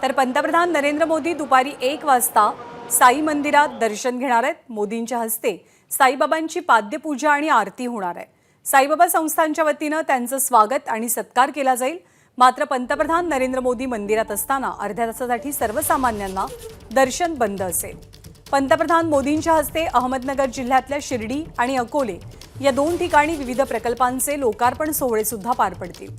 तर पंतप्रधान नरेंद्र मोदी दुपारी 1 वाजता साई मंदिरात दर्शन घेणार आहेत। मोदींच्या हस्ते साईबाबांची पाद्यपूजा आणि आरती होणार आहे। साईबाबा संस्थांच्या वतीने त्यांचं स्वागत आणि सत्कार केला जाईल। मात्र पंतप्रधान नरेंद्र मोदी मंदिरात असताना अर्ध्या तासासाठी सर्वसामान्यांना दर्शन बंद असेल। पंतप्रधान मोदींच्या हस्ते अहमदनगर जिल्ह्यातल्या शिर्डी आणि अकोले या दोन ठिकाणी विविध प्रकल्पांचे लोकार्पण सोहळे सुद्धा पार पडतील।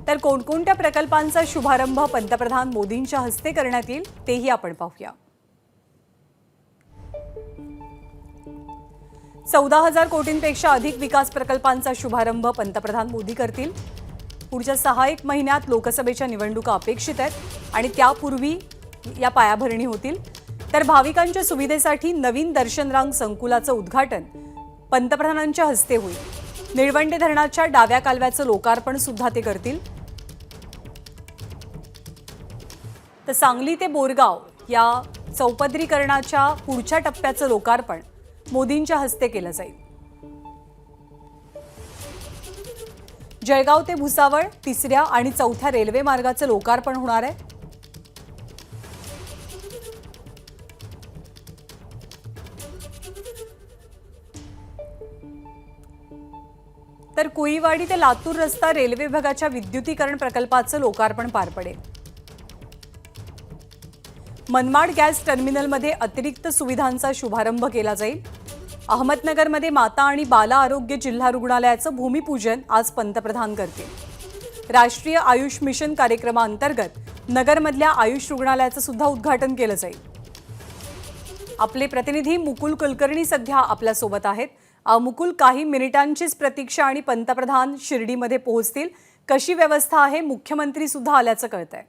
तर कोणकोणत्या प्रकल्पांचा शुभारंभ पंतप्रधान मोदींच्या हस्ते करण्यात येईल तेही आपण पाहूया। 14,000 कोटींपेक्षा अधिक विकास प्रकल्पांचा शुभारंभ पंतप्रधान मोदी करतील। पुढच्या 6-1 महिन्यात लोकसभेच्या निवडणुका अपेक्षित आहेत आणि त्यापूर्वी या पायाभरणी होतील। तर भाविकांच्या सुविधेसाठी नवीन दर्शनरांग संकुलाचं उद्घाटन पंतप्रधानांच्या हस्ते होईल। निळवंडे धरणाच्या डाव्या कालव्याचं लोकार्पण सुद्धा ते करतील। तर सांगली ते बोरगाव या चौपदरीकरणाच्या पुढच्या टप्प्याचं लोकार्पण मोदींच्या हस्ते केलं जाईल। जळगाव ते भुसावळ 3ऱ्या आणि 4थ्या रेल्वे मार्गाचं लोकार्पण होणार आहे। तर कुईवाडी ते लातूर रस्ता रेल्वे विभागाच्या विद्युतीकरण प्रकल्पाचं लोकार्पण पार पडेल। मनमाड गॅस टर्मिनलमध्ये अतिरिक्त सुविधांचा शुभारंभ केला जाईल। अहमदनगरमध्ये माता आणि बाल आरोग्य जिल्हा रुग्णालयाचं भूमिपूजन आज पंतप्रधान करतील। राष्ट्रीय आयुष मिशन कार्यक्रमाअंतर्गत नगरमधल्या आयुष रुग्णालयाचं सुद्धा उद्घाटन केलं जाईल। आपले प्रतिनिधी मुकुल कुलकर्णी सध्या आपल्या सोबत आहेत। मुकुल, काही मिनिटांचीच प्रतीक्षा आणि पंतप्रधान शिर्डीमध्ये पोहोचतील। कशी व्यवस्था आहे? मुख्यमंत्री सुद्धा आल्याचं कळतंय।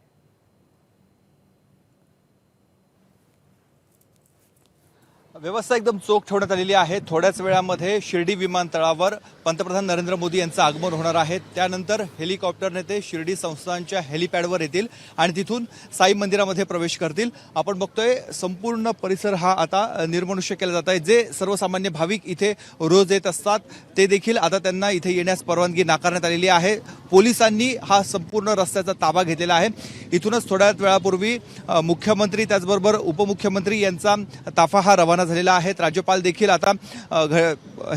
व्यवस्था एकदम चोख ठेवण्यात आलेली आहे। थोड्याच वेळामध्ये शिर्डी विमानतळावर पंतप्रधान नरेंद्र मोदी यांचं आगमन होणार आहे। त्यानंतर हेलिकॉप्टरने ते शिर्डी संस्थानच्या हेलिपॅडवर येतील आणि तिथून साई मंदिरामध्ये प्रवेश करतील। आपण बघतोय संपूर्ण परिसर हा आता निर्मनुष्य केला जात आहे। जे सर्वसामान्य भाविक इथे रोज येत असतात ते देखील आता त्यांना इथे येण्यास परवानगी नाकारण्यात आलेली आहे। पोलिसांनी हा संपूर्ण रस्त्याचा ताबा घेतलेला आहे। इथूनच थोड्या वेळापूर्वी मुख्यमंत्री त्याचबरोबर उपमुख्यमंत्री यांचा ताफा हा रवाना झालेला आहे। राज्यपाल देखील आता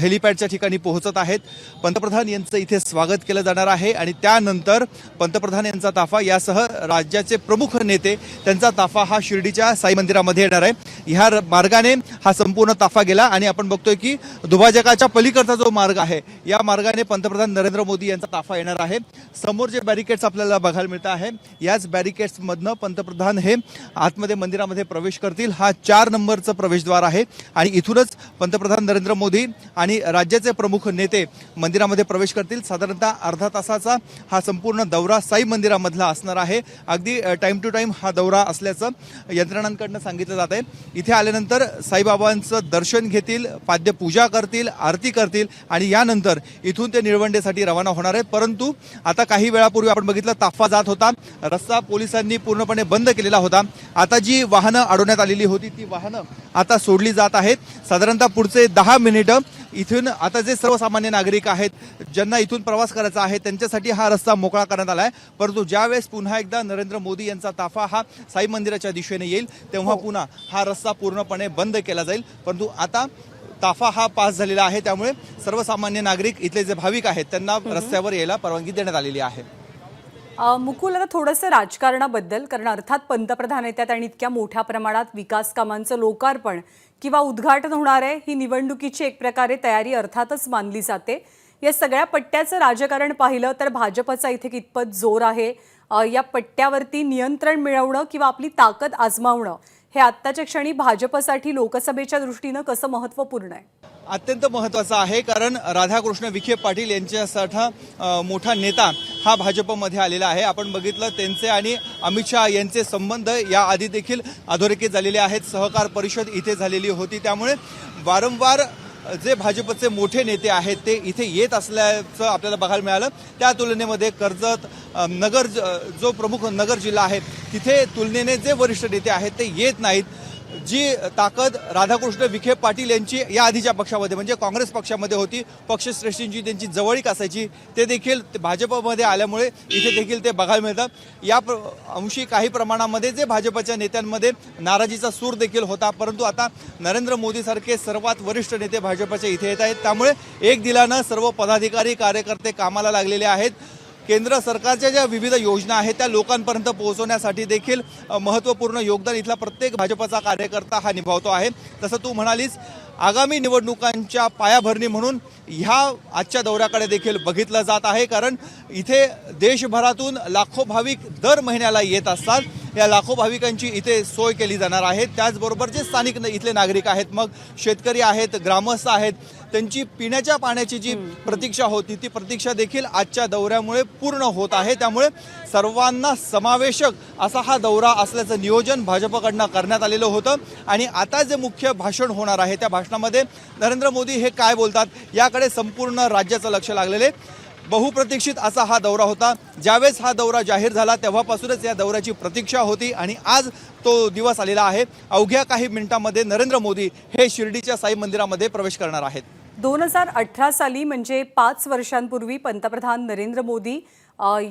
हेलिपॅडच्या ठिकाणी पोहोचत आहेत। पंतप्रधान यांचं इथे स्वागत केलं जाणार आहे आणि त्यानंतर पंतप्रधान यांचा ताफा यासह राज्याचे प्रमुख नेते त्यांचा ताफा हा शिर्डीच्या साई मंदिरामध्ये येणार आहे। ह्या मार्गाने हा संपूर्ण ताफा गेला आणि आपण बघतोय की दुभाजकाच्या पलीकडचा जो मार्ग आहे या मार्गाने पंतप्रधान नरेंद्र मोदी यांचा ताफा येणार आहे। समोर जे बॅरिकेड्स आपल्याला बघायला मिळत आहे याच बॅरिकेड्स मधनं पंतप्रधान हे आतमध्ये मंदिरामध्ये प्रवेश करतील। हा 4 नंबरचा प्रवेशद्वार आहे आणि इथूनच पंतप्रधान नरेंद्र मोदी आणि राज्याचे प्रमुख नेते मंदिरामध्ये प्रवेश करतील। साधारणतः अर्धा तासाचा हा संपूर्ण दौरा साई मंदिरामधला असणार आहे। अगदी टाइम टू टाइम हा दौरा असल्याचं यंत्रणांकडून सांगितलं जात आहे। इथे आल्यानंतर साईबाबांचं दर्शन घेतील, पाद्यपूजा करतील, आरती करतील आणि यानंतर इथून ते निळवंडेसाठी रवाना होणार आहेत। परंतु आता काही वेळापूर्वी आपण बघितलं ताफा जात होता, रस्ता पोलिसांनी पूर्णपणे बंद केलेला होता। आता जी वाहनं अडवण्यात आलेली होती ती वाहनं आता सोडली जात आहेत। साधारणतः पुढचे 10 मिनिटं इथून आता जे सर्वसामान्य नागरिक आहेत ज्यांना इथून प्रवास करायचा आहे त्यांच्यासाठी हा रस्ता मोकळा करण्यात आला आहे। परंतु ज्यावेळेस पुन्हा एकदा नरेंद्र मोदी यांचा ताफा हा साई मंदिराच्या दिशेने येईल तेव्हा पुन्हा हा रस्ता पूर्णपणे बंद केला जाईल। परंतु आता ताफा हा पास झालेला आहे त्यामुळे सर्वसामान्य नागरिक इथले जे भाविक आहेत त्यांना रस्त्यावर यायला परवानगी देण्यात आलेली आहे। मुकुल, आता थोडंसं राजकारणाबद्दल, कारण अर्थात पंतप्रधान येतात आणि इतक्या मोठ्या प्रमाणात विकास कामांचं लोकार्पण किंवा उद्घाटन होणार आहे, ही निवडणुकीची एक प्रकारे तयारी अर्थातच मानली जाते। या सगळ्या पट्ट्याचं राजकारण पाहिलं तर भाजपचा इथे कितपत जोर आहे? या पट्ट्यावरती नियंत्रण मिळवणं किंवा आपली ताकद आजमावणं हे आत्ताच्या क्षणी भाजपसाठी लोकसभेच्या दृष्टीनं कसं महत्त्वपूर्ण आहे? अत्यंत महत्त्वाचं आहे, कारण राधाकृष्ण विखे पाटील यांच्यासारखा मोठा नेता हा भाजपमध्ये आलेला आहे। आपण बघितलं त्यांचे आणि अमित शहा यांचे संबंध याआधी देखील अधोरेखित झालेले आहेत। सहकार परिषद इथे झालेली होती, त्यामुळे वारंवार जे भाजपचे मोठे नेते आहेत ते इथे येत असल्याचं आपल्याला बघायला मिळालं। त्या तुलनेमध्ये कर्जत नगर जो प्रमुख नगर जिल्हा आहे तिथे तुलनेने जे वरिष्ठ नेते आहेत ते येत नाहीत। जी ताकद राधाकृष्ण विखे पाटील यांची या आधीच्या पक्षामध्ये म्हणजे काँग्रेस पक्षामध्ये होती, पक्षश्रेष्ठींची त्यांची जवळीक असायची, ते देखील भाजपमध्ये आल्यामुळे इथे देखील ते बघायला मिळतं. या अंशी काही प्रमाणामध्ये जे भाजपच्या नेत्यांमध्ये नाराजीचा सूर देखील होता, परंतु आता नरेंद्र मोदी सारखे सर्वात वरिष्ठ नेते भाजपच्या इथे येत आहेत, त्यामुळे एक दिलानं सर्व पदाधिकारी कार्यकर्ते कामाला लागलेले आहेत. केंद्र सरकारच्या ज्या विविध योजना आहेत त्या लोकांपर्यंत पोहोचवण्यासाठी देखील महत्त्वपूर्ण योगदान इथला प्रत्येक भाजपचा कार्यकर्ता हा निभावतो आहे. तसं तू म्हणालीस, आगामी निवडणुकांच्या पायाभरणी म्हणून ह्या आजच्या दौऱ्याकडे देखील बघितलं जात आहे, कारण इथे देशभरातून लाखो भाविक दर महिन्याला येत असतात. या लाखो भाविकांची इथे सोय केली जाणार आहे. त्याचबरोबर जे स्थानिक इथले नागरिक आहेत, मग शेतकरी आहेत, ग्रामस्थ आहेत, त्यांची पिण्याच्या पाण्याची जी प्रतीक्षा होती ती प्रतीक्षा देखील आजच्या दौऱ्यामुळे पूर्ण होत आहे. त्यामुळे सर्वांना समावेशक असा हा दौरा असल्याचं नियोजन भाजपकडनं करण्यात आलेलं होतं. आणि आता जे मुख्य भाषण होणार आहे त्या भाषणामध्ये नरेंद्र मोदी हे काय बोलतात याकडे संपूर्ण राज्याचं लक्ष लागलेले. बहुप्रतीक्षित असा हा दौरा होता. ज्यावेळेस हा दौरा जाहीर झाला तेव्हापासूनच या दौऱ्याची प्रतीक्षा होती आणि आज तो दिवस आलेला आहे. अवघ्या काही मिनिटांमध्ये नरेंद्र मोदी हे शिर्डीच्या साई मंदिरामध्ये प्रवेश करणार आहेत. 2018 साली म्हणजे 5 वर्षांपूर्वी पंतप्रधान नरेंद्र मोदी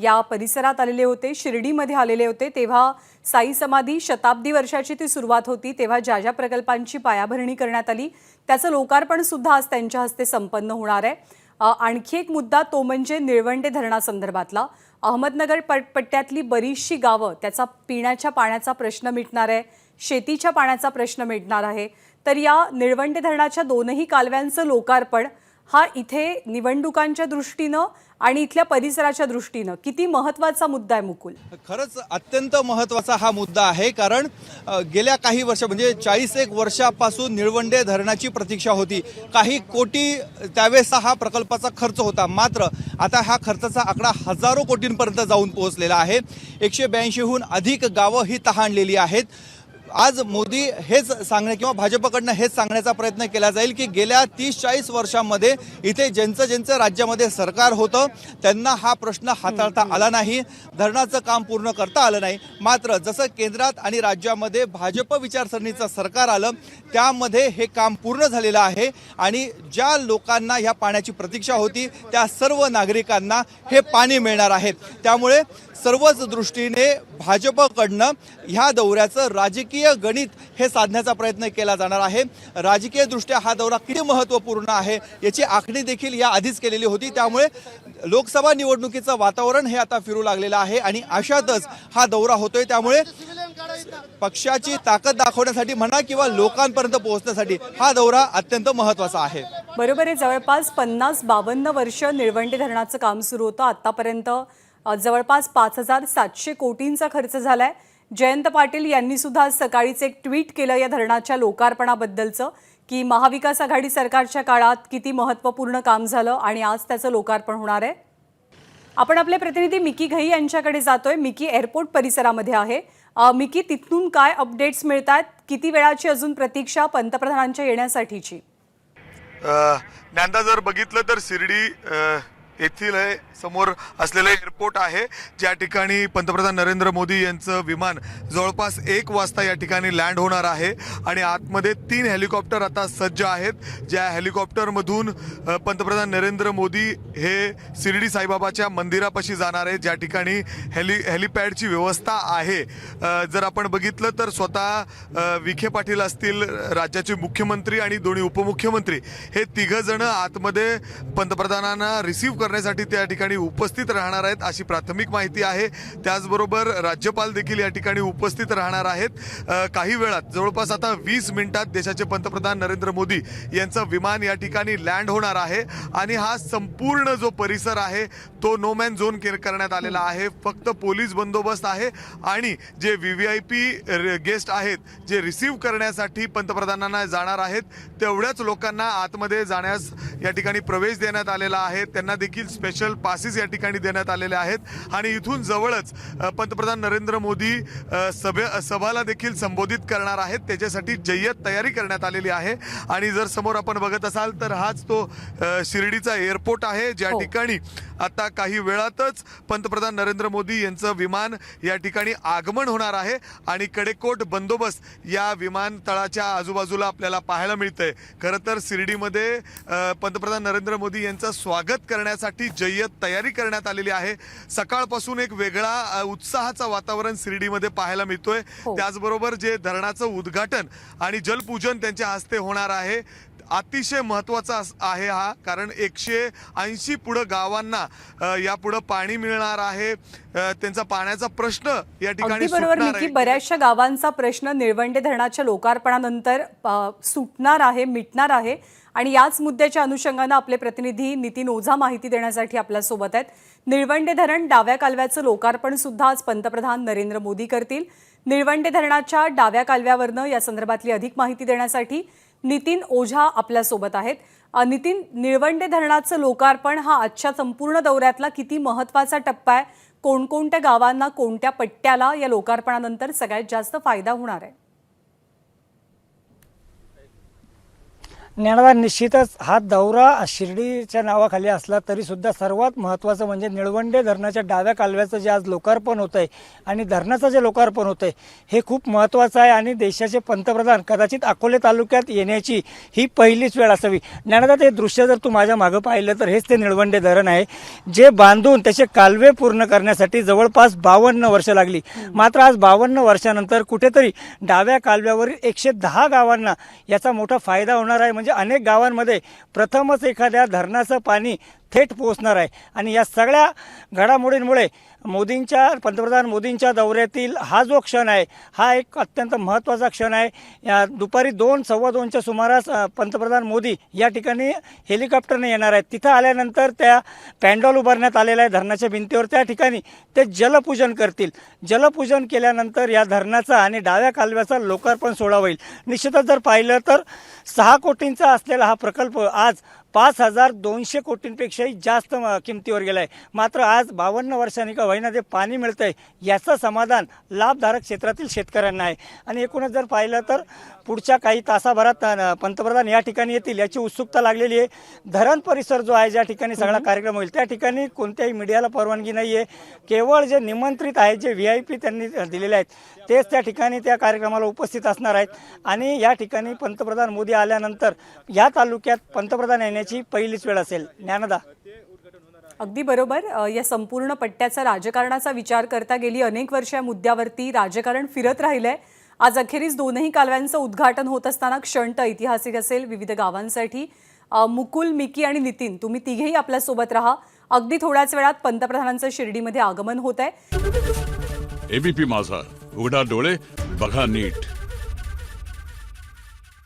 या परिसरात आलेले होते, शिर्डीमध्ये आलेले होते. तेव्हा साई समाधी शताब्दी वर्षाची ती सुरुवात होती. तेव्हा ज्या ज्या प्रकल्पांची पायाभरणी करण्यात आली त्याचं लोकार्पण सुद्धा आज त्यांच्या हस्ते संपन्न होणार आहे. आणखी एक मुद्दा तो म्हणजे निळवंडे धरणासंदर्भातला. अहमदनगर पट्ट्यातली बरीचशी गावं त्याचा पिण्याच्या पाण्याचा प्रश्न मिटणार आहे, शेतीच्या पाण्याचा प्रश्न मिटणार आहे. तर या निळवंडे धरणाच्या 2ही कालव्यांचं लोकार्पण हा इथे निवडणुकांच्या दृष्टीनं आणि इथल्या परिसराच्या दृष्टीनं किती महत्त्वाचा मुद्दा आहे मुकुल? खरंच अत्यंत महत्त्वाचा हा मुद्दा आहे, कारण गेल्या काही वर्ष म्हणजे 40 वर्षापासून निळवंडे धरणाची प्रतीक्षा होती. काही कोटी त्यावेळेस हा प्रकल्पाचा खर्च होता, मात्र आता हा खर्चाचा आकडा हजारो कोटींपर्यंत जाऊन पोहोचलेला आहे. 182हून अधिक गावं ही तहानलेली आहेत. आज मोदी हेच सांगणे किंवा भाजपकडनं हेच सांगण्याचा प्रयत्न केला जाईल की गेल्या 30-40 वर्षांमध्ये इथे ज्यांचं राज्यामध्ये सरकार होतं त्यांना हा प्रश्न हाताळता आला नाही, धरणाचं काम पूर्ण करता आलं नाही. मात्र जसं केंद्रात आणि राज्यामध्ये भाजप विचारसरणीचं सरकार आलं त्यामध्ये हे काम पूर्ण झालेलं आहे आणि ज्या लोकांना ह्या पाण्याची प्रतीक्षा होती त्या सर्व नागरिकांना हे पाणी मिळणार आहे. त्यामुळे सर्वच दृष्टीने भाजपकडनं ह्या दौऱ्याचं राजकीय गणित हे साधण्याचा प्रयत्न केला जाणार आहे. राजकीय दृष्ट्या हा दौरा किती महत्त्वपूर्ण आहे याची आखणी देखील या आधीच केलेली होती. त्यामुळे लोकसभा निवडणुकीचं वातावरण हे आता फिरू लागलेलं आहे आणि अशातच हा दौरा होतोय. त्यामुळे पक्षाची ताकद दाखवण्यासाठी म्हणा किंवा लोकांपर्यंत पोहोचण्यासाठी हा दौरा अत्यंत महत्त्वाचा आहे. बरोबर आहे. जवळपास 50-52 वर्ष निळवंडे धरणाचं काम सुरू होतं. आतापर्यंत जवळपास 5,700 कोटींचा खर्च झालाय. जयंत पाटील यांनी सुद्धा सकाळीच एक ट्विट केलं या धरणाच्या लोकार्पणाबद्दलचं की महाविकास आघाडी सरकारच्या काळात किती महत्त्वपूर्ण काम झालं आणि आज त्याचं लोकार्पण होणार आहे. आपण आपले प्रतिनिधी मिकी घई यांच्याकडे जातोय. मिकी एअरपोर्ट परिसरामध्ये आहे. मिकी, तिथून काय अपडेट्स मिळतात? किती वेळाची अजून प्रतीक्षा पंतप्रधानांच्या येण्यासाठीची? ज्ञानदा, जर बघितलं तर शिर्डी येथील समोर असलेलं एअरपोर्ट आहे, ज्या ठिकाणी पंतप्रधान नरेंद्र मोदी यांचं विमान जवळपास 1 वाजता या ठिकाणी लँड होणार आहे आणि आतमध्ये 3 हेलिकॉप्टर आता सज्ज आहेत. ज्या हेलिकॉप्टरमधून पंतप्रधान नरेंद्र मोदी हे शिर्डी साईबाबाच्या मंदिरापाशी जाणार आहे, ज्या ठिकाणी हेलिपॅडची व्यवस्था आहे. जर आपण बघितलं तर स्वतः विखे पाटील असतील, राज्याचे मुख्यमंत्री आणि दोन्ही उपमुख्यमंत्री हे 3 जण आतमध्ये पंतप्रधानांना रिसीव्ह करण्यासाठी त्या ठिकाणी उपस्थित राहणार आहेत अशी प्राथमिक माहिती आहे. त्याचबरोबर राज्यपाल देखील या ठिकाणी उपस्थित राहणार आहेत. काही वेळात जवळपास आता 20 मिनिटात देशाचे पंतप्रधान नरेंद्र मोदी यांचं विमान या ठिकाणी लँड होणार आहे आणि हा संपूर्ण जो परिसर आहे तो नो मॅन झोन करण्यात आलेला आहे. फक्त पोलीस बंदोबस्त आहे आणि जे VVIP गेस्ट आहेत जे रिसीव्ह करण्यासाठी पंतप्रधानांना जाणार आहेत तेवढ्याच लोकांना आतमध्ये जाण्यास या ठिकाणी प्रवेश देण्यात आलेला आहे. त्यांना देखील देखील स्पेशल पासेस या ठिकाणी देण्यात आलेले आहेत आणि इथून जवळच पंतप्रधान नरेंद्र मोदी सभाला देखील संबोधित करणार आहेत. त्याच्यासाठी जय्यत तयारी करण्यात आलेली आहे आणि जर समोर आपण बघत असाल तर हाच तो शिर्डीचा एअरपोर्ट आहे ज्या ठिकाणी आता काही वेळातच पंतप्रधान नरेंद्र मोदी यांचं विमान या ठिकाणी आगमन होणार आहे आणि कडेकोट बंदोबस्त या विमानतळाच्या आजूबाजूला आपल्याला पाहायला मिळतंय. खरं तर शिर्डीमध्ये पंतप्रधान नरेंद्र मोदी यांचं स्वागत करण्यासाठी जय्यत तयारी करण्यात आलेली आहे. सकाळपासून एक वेगळा उत्साहाचं वातावरण शिर्डीमध्ये पाहायला मिळतोय. त्याचबरोबर जे धरणाचं उद्घाटन आणि जलपूजन त्यांच्या हस्ते होणार आहे अतिशय महत्त्वाचा आहे हा, कारण 180 पुढं गावांना यापुढं पाणी मिळणार आहे. त्यांचा पाण्याचा प्रश्न या ठिकाणी बरोबर की बऱ्याचशा गावांचा प्रश्न निळवंडे धरणाच्या लोकार्पणानंतर सुटणार आहे, मिटणार आहे आणि याच मुद्द्याच्या अनुषंगाने आपले प्रतिनिधी नितीन ओझा माहिती देण्यासाठी आपल्या सोबत आहेत. निळवंडे धरण डाव्या कालव्याचं लोकार्पण सुद्धा आज पंतप्रधान नरेंद्र मोदी करतील. निळवंडे धरणाच्या डाव्या कालव्यावरनं या संदर्भातली अधिक माहिती देण्यासाठी नितीन ओझा आपल्या सोबत आहेत. नितीन, निळवंडे धरणाचं लोकार्पण हा आजच्या संपूर्ण दौऱ्यातला किती महत्त्वाचा टप्पा आहे? कोणकोणत्या गावांना, कोणत्या पट्ट्याला या लोकार्पणानंतर सगळ्यात जास्त फायदा होणार आहे? ज्ञानदा, निश्चितच हा दौरा शिर्डीच्या नावाखाली असला तरी सुद्धा सर्वात महत्त्वाचं म्हणजे निळवंडे धरणाच्या डाव्या कालव्याचं जे आज लोकार्पण होतं आहे आणि धरणाचं जे लोकार्पण होतं आहे हे खूप महत्त्वाचं आहे आणि देशाचे पंतप्रधान कदाचित अकोले तालुक्यात येण्याची ही पहिलीच वेळ असावी. ज्ञानदा, ते दृश्य जर तू माझ्या मागं पाहिलं तर हेच ते निळवंडे धरण आहे जे बांधून त्याचे कालवे पूर्ण करण्यासाठी जवळपास 52 वर्ष लागली. मात्र आज 52 वर्षानंतर कुठेतरी डाव्या कालव्यावरील 110 गावांना याचा मोठा फायदा होणार आहे. म्हणजे अनेक गावांमध्ये प्रथमच एखाद्या धरणाचं पाणी थेट पोहोचणार आहे आणि या सगळ्या घडामोडींमुळे पंतप्रधान मोदींच्या दौऱ्यातील हा जो क्षण आहे हा एक अत्यंत महत्त्वाचा क्षण आहे. या दुपारी 2-2:15च्या सुमारास पंतप्रधान मोदी या ठिकाणी हेलिकॉप्टरने येणार आहेत. तिथं आल्यानंतर त्या पॅन्डॉल उभारण्यात आलेला आहे धरणाच्या भिंतीवर, त्या ठिकाणी ते जलपूजन करतील. जलपूजन केल्यानंतर या धरणाचा आणि डाव्या कालव्याचा लोकार्पण सोहळा होईल. निश्चितच जर पाहिलं तर 6 कोटींचा असलेला हा प्रकल्प आज 5200 कोटींपेक्षाही जास्त किमतीवर गेला आहे. मात्र आज 52 वर्षांनी का होईना ते पाणी मिळतंय याचं समाधान लाभधारक क्षेत्रातील शेतकऱ्यांना आहे. आणि एकूणच जर पाहिलं तर पुढच्या काही तासाभरात पंतप्रधान या ठिकाणी येतील याची उत्सुकता लागलेली आहे. धरण परिसर जो आहे ज्या ठिकाणी सगळा कार्यक्रम होईल त्या ठिकाणी कोणत्याही मीडियाला परवानगी नाही आहे. केवळ जे निमंत्रित आहेत, जे VIP त्यांनी दिलेले आहेत तेच त्या ठिकाणी त्या कार्यक्रमाला उपस्थित असणार आहेत. आणि या ठिकाणी पंतप्रधान मोदी आल्यानंतर या तालुक्यात पंतप्रधान येण्याची पहिलीच वेळ असेल. ज्ञानदा, अगदी बरोबर. या संपूर्ण पट्ट्याचा राजकारणाचा विचार करता गेली अनेक वर्ष या मुद्द्यावरती राजकारण फिरत राहिलंय. आज अखेरीस दोनही कालव्यांचं उद्घाटन होत असताना क्षण तर ऐतिहासिक असेल विविध गावांसाठी. मुकुल, मिकी आणि नितीन, तुम्ही तिघेही आपल्यासोबत राहा. अगदी थोड्याच वेळात पंतप्रधानांचं शिर्डीमध्ये आगमन होत आहे. ABP माझा, उघडा डोळे बघा नीट.